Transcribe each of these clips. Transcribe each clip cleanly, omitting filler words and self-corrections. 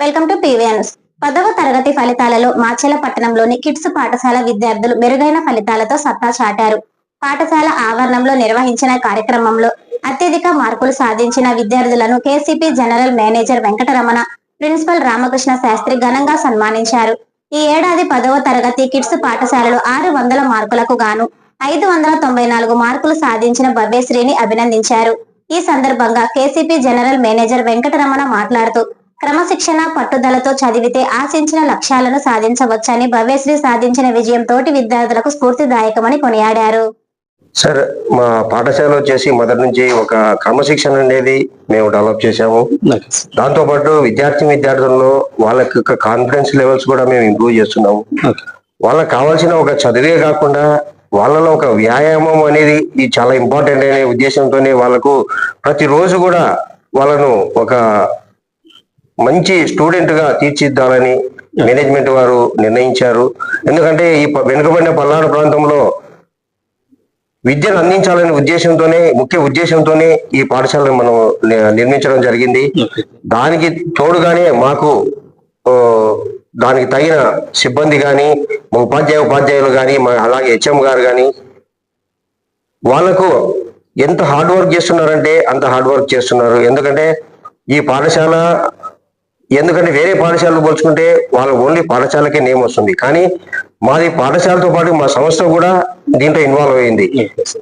Welcome to PVN. 10వ తరగతి ఫలితాలలో మాచెల పట్టణంలోని కిడ్స్ పాఠశాల విద్యార్థులు మెరుగైన ఫలితాలతో సత్తా చాటారు. పాఠశాల ఆవరణంలో నిర్వహించిన కార్యక్రమంలో అత్యధిక మార్కులు సాధించిన విద్యార్థులను KCP general manager Venkataramana, principal Ramakrishna Sastri ఘనంగా సన్మానించారు. ఈ ఏడాది 10వ తరగతి కిడ్స్ పాఠశాలలో 600 మార్కులకు గాను 594 మార్కులు సాధించిన భవ్యశ్రీని అభినందించారు. ఈ సందర్భంగా కేసీపీ జనరల్ మేనేజర్ వెంకటరమణ మాట్లాడుతూ, క్రమశిక్షణ పట్టుదలతో చదివితే ఆశించిన లక్ష్యాలను సాధించవచ్చని, భవ్యశ్రీ సాధించిన విజయం తోటి విద్యార్థులకు స్ఫూర్తిదాయకమని కొనియాడారు. సార్, మా పాఠశాల వచ్చేసి మొదటి నుంచి ఒక క్రమశిక్షణ అనేది మేము డెవలప్ చేశాము. దాంతో పాటు విద్యార్థుల్లో వాళ్ళకి కాన్ఫిడెన్స్ లెవెల్స్ కూడా మేము ఇంప్రూవ్ చేస్తున్నాము. వాళ్ళకి కావాల్సిన ఒక చదివే కాకుండా వాళ్ళలో ఒక వ్యాయామం అనేది చాలా ఇంపార్టెంట్ అనే ఉద్దేశంతోనే వాళ్ళకు ప్రతిరోజు కూడా వాళ్ళను ఒక మంచి స్టూడెంట్ గా తీర్చిదిద్దాలని మేనేజ్మెంట్ వారు నిర్ణయించారు. ఎందుకంటే ఈ వెనుకబడిన పల్నాడు ప్రాంతంలో విద్యను అందించాలనే ముఖ్య ఉద్దేశంతోనే ఈ పాఠశాలను మనం నిర్మించడం జరిగింది. దానికి తోడుగానే మాకు దానికి తగిన సిబ్బంది కానీ, ఉపాధ్యాయులు కానీ, అలాగే హెచ్ఎం గారు కానీ వాళ్ళకు ఎంత హార్డ్ వర్క్ చేస్తున్నారంటే అంత హార్డ్ వర్క్ చేస్తున్నారు. ఎందుకంటే ఈ పాఠశాల వేరే పాఠశాలలు పోల్చుకుంటే వాళ్ళ ఓన్లీ పాఠశాలకే నేమ్ వస్తుంది. కానీ మాది పాఠశాలతో పాటు మా సంస్థ కూడా దీంట్లో ఇన్వాల్వ్ అయింది.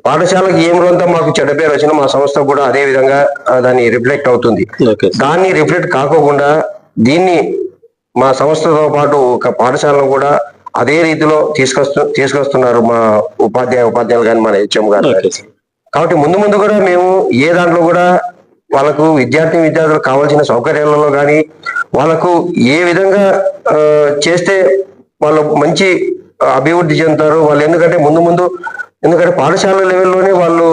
పాఠశాలకు ఏం రోజంతా మాకు చెడ్డ పేరు వచ్చినా మా సంస్థ కూడా అదే విధంగా దాన్ని రిఫ్లెక్ట్ అవుతుంది. దాన్ని రిఫ్లెక్ట్ కాకోకుండా దీన్ని మా సంస్థతో పాటు ఒక పాఠశాలను కూడా అదే రీతిలో తీసుకొస్తున్నారు మా ఉపాధ్యాయులు కానీ, మన హెచ్ఎం గారు. కాబట్టి ముందు కూడా మేము ఏ దాంట్లో కూడా వాళ్ళకు విద్యార్థులకు కావాల్సిన సౌకర్యాలలో కానీ వాళ్ళకు ఏ విధంగా చేస్తే వాళ్ళు మంచి అభివృద్ధి చెందుతారు వాళ్ళు. ఎందుకంటే పాఠశాల లెవెల్లోనే వాళ్ళు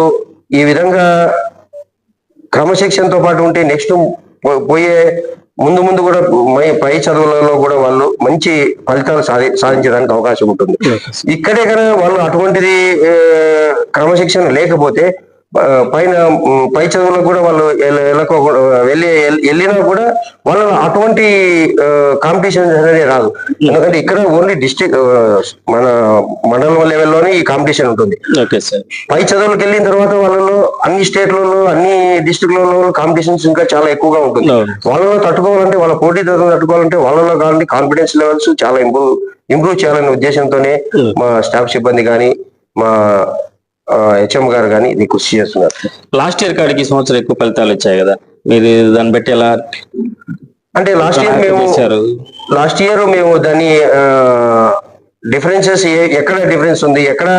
ఈ విధంగా క్రమశిక్షణతో పాటు ఉంటే నెక్స్ట్ పోయే ముందు కూడా పై చదువులలో కూడా వాళ్ళు మంచి ఫలితాలు సాధించడానికి అవకాశం ఉంటుంది. ఇక్కడే కానీ వాళ్ళు అటువంటిది క్రమశిక్షణ లేకపోతే పై చదువులకు కూడా వాళ్ళు వెళ్ళినా కూడా వాళ్ళు అటువంటి కాంపిటీషన్ అనేది రాదు. ఎందుకంటే ఇక్కడ ఓన్లీ మన మండలం లెవెల్లోనే ఈ కాంపిటీషన్ ఉంటుంది. పై చదువులకు వెళ్ళిన తర్వాత వాళ్ళలో అన్ని స్టేట్లలో, అన్ని డిస్ట్రిక్ట్లలో కాంపిటీషన్స్ ఇంకా చాలా ఎక్కువగా ఉంటుంది. వాళ్ళలో తట్టుకోవాలంటే, వాళ్ళ పోటీదారులను తట్టుకోవాలంటే వాళ్ళలో కానీ కాన్ఫిడెన్స్ లెవెల్స్ చాలా ఇంప్రూవ్ చేయాలనే ఉద్దేశంతోనే మా స్టాఫ్ సిబ్బంది కానీ, మా హెచ్ఎం గారు కానీ ఇది కృషి చేస్తున్నారు. లాస్ట్ ఇయర్ కాడికి సంవత్సరం ఎక్కువ ఫలితాలు వచ్చాయి కదా, మీరు దాన్ని బట్టి ఎలా? అంటే లాస్ట్ ఇయర్ మేము దాన్ని డిఫరెన్సెస్ ఎక్కడ డిఫరెన్స్ ఉంది, ఎక్కడ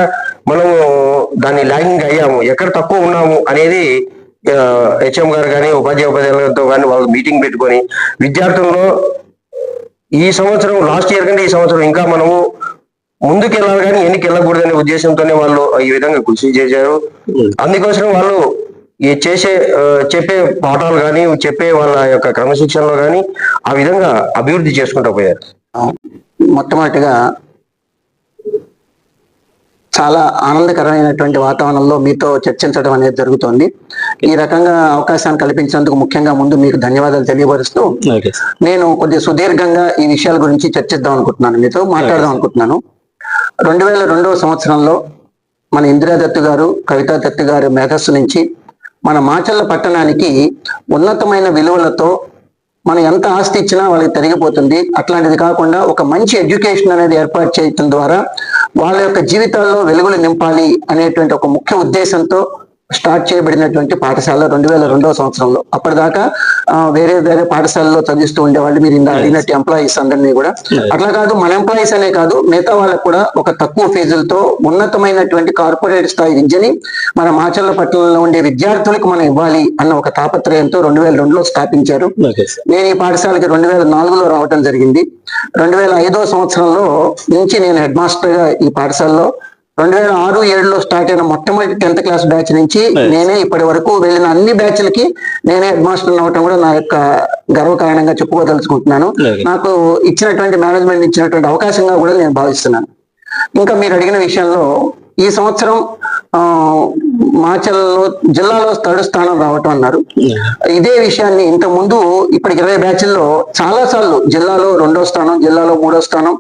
మనము దాన్ని లాగింగ్ అయ్యాము, ఎక్కడ తక్కువ ఉన్నాము అనేది హెచ్ఎం గారు కానీ, ఉపాధ్యాయులతో కానీ వాళ్ళు మీటింగ్ పెట్టుకొని విద్యార్థుల్లో ఈ సంవత్సరం లాస్ట్ ఇయర్ కంటే ఈ సంవత్సరం ఇంకా మనము ముందుకు వెళ్ళాలి కానీ వెనక్కి వెళ్ళకూడదనే ఉద్దేశంతోనే వాళ్ళు ఈ విధంగా కృషి చేశారు. అందుకోసం వాళ్ళు చెప్పే పాఠాలు కానీ, చెప్పే వాళ్ళ యొక్క క్రమశిక్షణలో కానీ ఆ విధంగా అభివృద్ధి చేసుకుంటూ పోయారు. మొట్టమొదటిగా చాలా ఆనందకరమైనటువంటి వాతావరణంలో మీతో చర్చించడం అనేది జరుగుతోంది. ఈ రకంగా అవకాశాన్ని కల్పించినందుకు ముఖ్యంగా ముందు మీకు ధన్యవాదాలు తెలియపరుస్తూ, నేను కొద్దిగా సుదీర్ఘంగా ఈ విషయాల గురించి చర్చిద్దాం అనుకుంటున్నాను, మీతో మాట్లాడదాం అనుకుంటున్నాను. 2002వ సంవత్సరంలో మన ఇందిరాదత్తు గారు, కవితాదత్తు గారి మేధస్సు నుంచి మన మాచర్ల పట్టణానికి ఉన్నతమైన విలువలతో మనం ఎంత ఆస్తి ఇచ్చినా వాళ్ళకి తరిగిపోతుంది. అట్లాంటిది కాకుండా ఒక మంచి ఎడ్యుకేషన్ అనేది ఏర్పాటు చేయడం ద్వారా వాళ్ళ యొక్క జీవితాల్లో వెలుగులు నింపాలి అనేటువంటి ఒక ముఖ్య ఉద్దేశంతో స్టార్ట్ చేయబడినటువంటి పాఠశాల 2002వ సంవత్సరంలో. అప్పటిదాకా వేరే పాఠశాలలో చదివిస్తూ ఉండేవాళ్ళు, మీరు ఇందా అడిగినట్టు ఎంప్లాయీస్ అందరినీ కూడా. అట్లా కాదు, మన ఎంప్లాయీస్ అనే కాదు, మిగతా వాళ్ళకు కూడా ఒక తక్కువ ఫీజులతో ఉన్నతమైనటువంటి కార్పొరేట్ స్థాయి విద్యని మన మాచర్ల పట్టణంలో ఉండే విద్యార్థులకు మనం ఇవ్వాలి అన్న ఒక తాపత్రయంతో 2002లో స్థాపించారు. నేను ఈ పాఠశాలకి 2004లో రావడం జరిగింది. 2005వ సంవత్సరంలో నుంచి నేను హెడ్ మాస్టర్ గా ఈ పాఠశాలలో 2006-7లో స్టార్ట్ అయిన మొట్టమొదటి 10th క్లాస్ బ్యాచ్ నుంచి నేనే ఇప్పటి వరకు వెళ్ళిన అన్ని బ్యాచ్లకి నేనే హెడ్ మాస్టర్ అవటం కూడా నా యొక్క గర్వకారణంగా చెప్పుకోదలుచుకుంటున్నాను. నాకు ఇచ్చినటువంటి మేనేజ్మెంట్ ఇచ్చినటువంటి అవకాశంగా కూడా నేను భావిస్తున్నాను. ఇంకా మీరు అడిగిన విషయంలో ఈ సంవత్సరం మాచల్లో జిల్లాలో థర్డ్ స్థానం రావటం అన్నారు. ఇదే విషయాన్ని ఇంత ముందు ఇప్పటికి 20 బ్యాచ్ల్లో చాలా సార్లు జిల్లాలో 2వ స్థానం, జిల్లాలో 3వ స్థానం,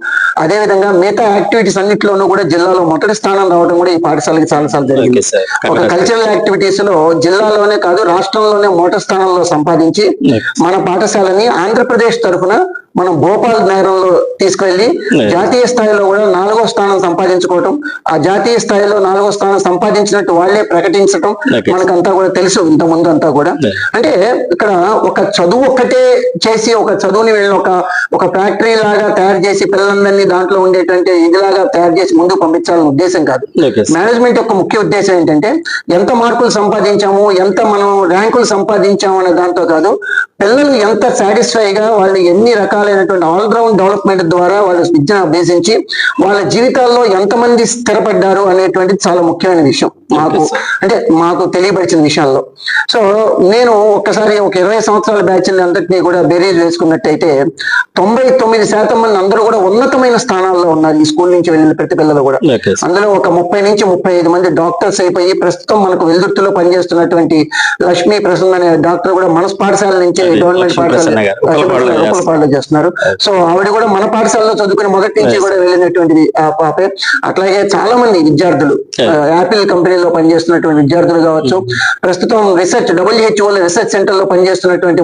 అదే విధంగా మిగతా యాక్టివిటీస్ అన్నింటిలోనూ కూడా జిల్లాలో మొదటి స్థానం రావడం కూడా ఈ పాఠశాలకి చాలా సార్లు జరిగింది. ఒక కల్చరల్ యాక్టివిటీస్ లో జిల్లాలోనే కాదు రాష్ట్రంలోనే మొదటి స్థానంలో సంపాదించి మన పాఠశాలని ఆంధ్రప్రదేశ్ తరఫున మనం భోపాల్ నగరంలో తీసుకువెళ్ళి జాతీయ స్థాయిలో కూడా 4వ స్థానం సంపాదించుకోవటం, ఆ జాతీయ స్థాయిలో 4వ స్థానం సంపాదించినట్టు వాళ్ళే ప్రకటించడం మనకంతా కూడా తెలుసు. ఇంత ముందు అంతా కూడా అంటే ఇక్కడ ఒక చదువు ఒక్కటే చేసి ఒక చదువుని వీళ్ళని ఒక ఫ్యాక్టరీ లాగా తయారు చేసి పిల్లలందరినీ దాంట్లో ఉండేటువంటి ఇదిలాగా తయారు చేసి ముందుకు పంపించాలనే ఉద్దేశం కాదు. మేనేజ్మెంట్ యొక్క ముఖ్య ఉద్దేశం ఏంటంటే ఎంత మార్కులు సంపాదించాము, ఎంత మనం ర్యాంకులు సంపాదించాము అనే దాంతో కాదు, పిల్లలు ఎంత సాటిస్ఫైగా వాళ్ళు ఎన్ని రకాలైనటువంటి ఆల్రౌండ్ డెవలప్మెంట్ ద్వారా వాళ్ళ విద్యను అభ్యసించి వాళ్ళ జీవితాల్లో ఎంతమంది స్థిరపడ్డారు అనేటువంటిది చాలా ముఖ్యమైన విషయం మాకు తెలియపరిచిన విషయాల్లో. సో నేను ఒక్కసారి ఒక 20 సంవత్సరాల బ్యాచ్ అందరినీ కూడా బేరీజ్ వేసుకున్నట్టయితే 99% మంది అందరూ కూడా ఉన్నతమైన స్థానాల్లో ఉన్నారు ఈ స్కూల్ నుంచి వెళ్ళిన ప్రతి పిల్లలు కూడా. అందులో ఒక 30 నుంచి 35 మంది డాక్టర్స్ అయిపోయి ప్రస్తుతం మనకు వెల్దుర్తిలో పనిచేస్తున్నటువంటి లక్ష్మీ ప్రసన్న అనే డాక్టర్ కూడా మన పాఠశాల నుంచి గవర్నమెంట్ పాఠశాలలో చేస్తున్నారు. సో ఆవిడ కూడా మన పాఠశాలలో చదువుకుని మొదటి నుంచి కూడా వెళ్ళినటువంటిది ఆ పాపే. అట్లాగే చాలా మంది విద్యార్థులు యాపిల్ కంపెనీలో పనిచేస్తున్నటువంటి విద్యార్థులు కావచ్చు, ప్రస్తుతం రీసెర్చ్ WHO రీసెర్చ్ సెంటర్ లో పనిచేస్తున్నటువంటి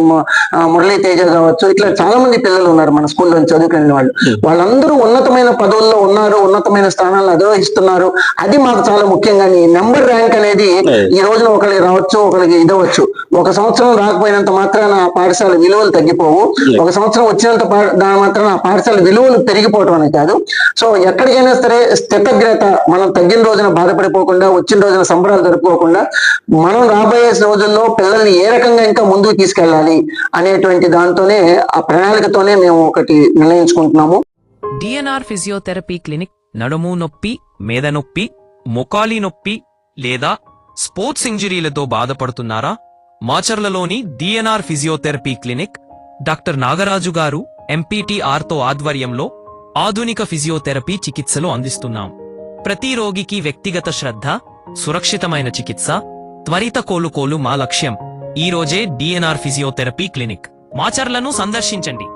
మురళీ తేజ కావచ్చు, ఇట్లా చాలా మంది పిల్లలు ఉన్నారు మన స్కూల్లో చదువుకునే వాళ్ళు. వాళ్ళందరూ ఉన్నతమైన పదవుల్లో ఉన్నారు, ఉన్నతమైన స్థానాలను అధిరోహిస్తున్నారు. అది మాకు చాలా ముఖ్యంగా నెంబర్ ర్యాంక్ అనేది ఈ రోజున ఒకరికి రావచ్చు, ఒకరికి ఇదవచ్చు. ఒక సంవత్సరం రాకపోయినంత మాత్రాన ఆ పాఠశాల విలువలు తగ్గిపోవు, ఒక సంవత్సరం వచ్చినంత దాని మాత్రాన ఆ పాఠశాల విలువలు పెరిగిపోవటం అనేది కాదు. సో ఎక్కడికైనా సరే స్థితగ్రత, మనం తగ్గిన రోజున బాధపడిపోకుండా, వచ్చిన రోజున సంబరాలు జరుపుకోకుండా మనం రాబోయే రోజుల్లో పిల్లల్ని ఏ రకంగా ఇంకా ముందుకు తీసుకెళ్ళాలి అనేటువంటి దాంతోనే ఆ ప్రణాళికతోనే మేము ఒకటి నిర్ణయించుకుంటున్నాము. డిఎన్ఆర్ ఫిజియోథెరపీ క్లినిక్ నడుము నొప్పి, మేద నొప్పి, మొకాలి నొప్పి లేదా స్పోర్ట్స్ ఇంజరీలతో బాధపడుతున్నారా? మాచర్లలోని DNR physiotherapy clinic doctor Nagaraju garu MPTRతో ఆధ్వర్యంలో ఆధునిక ఫిజియోథెరపీ చికిత్సలు అందిస్తున్నాం. ప్రతి రోగికి వ్యక్తిగత శ్రద్ధ, సురక్షితమైన చికిత్స, త్వరిత కోలుకోలు మా లక్ష్యం. ఈ రోజే డిఎన్ఆర్ ఫిజియోథెరపీ క్లినిక్ మాచర్లను సందర్శించండి.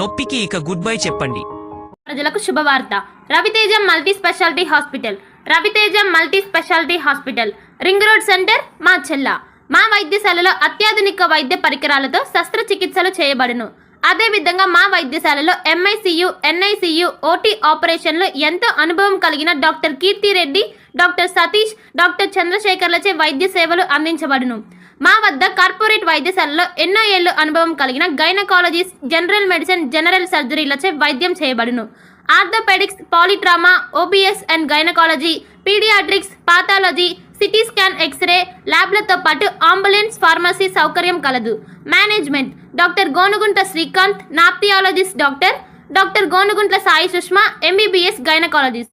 నొప్పికి ఇక గుడ్ బై చెప్పండి. ప్రజలకు శుభవార్త. Ravitejam multi speciality hospital. Ravitejam multi speciality hospital, ring road centre, Macherla. మా వైద్యశాలలో అత్యాధునిక వైద్య పరికరాలతో శస్త్రచికిత్సలు చేయబడును. అదేవిధంగా మా వైద్యశాలలో MICU, NICU, OT ఆపరేషన్లు ఎంతో అనుభవం కలిగిన doctor Keerthi Reddy, doctor Satish, doctor చంద్రశేఖర్లచే వైద్య సేవలు అందించబడును. మా వద్ద కార్పొరేట్ వైద్యశాలలో ఎన్నో ఏళ్లు అనుభవం కలిగిన గైనకాలజిస్ట్, జనరల్ మెడిసిన్, జనరల్ సర్జరీలచే వైద్యం చేయబడును. Orthopaedics, polytrauma, OBS and gynaecology, paediatrics, pathology, CT scan, X-ray ల్యాబ్లతో పాటు అంబులెన్స్, ఫార్మసీ సౌకర్యం కలదు. Management doctor Gonuguntla Srikanth, nephrologist doctor Gonuguntla Sai Sushma, MBBS gynaecologist.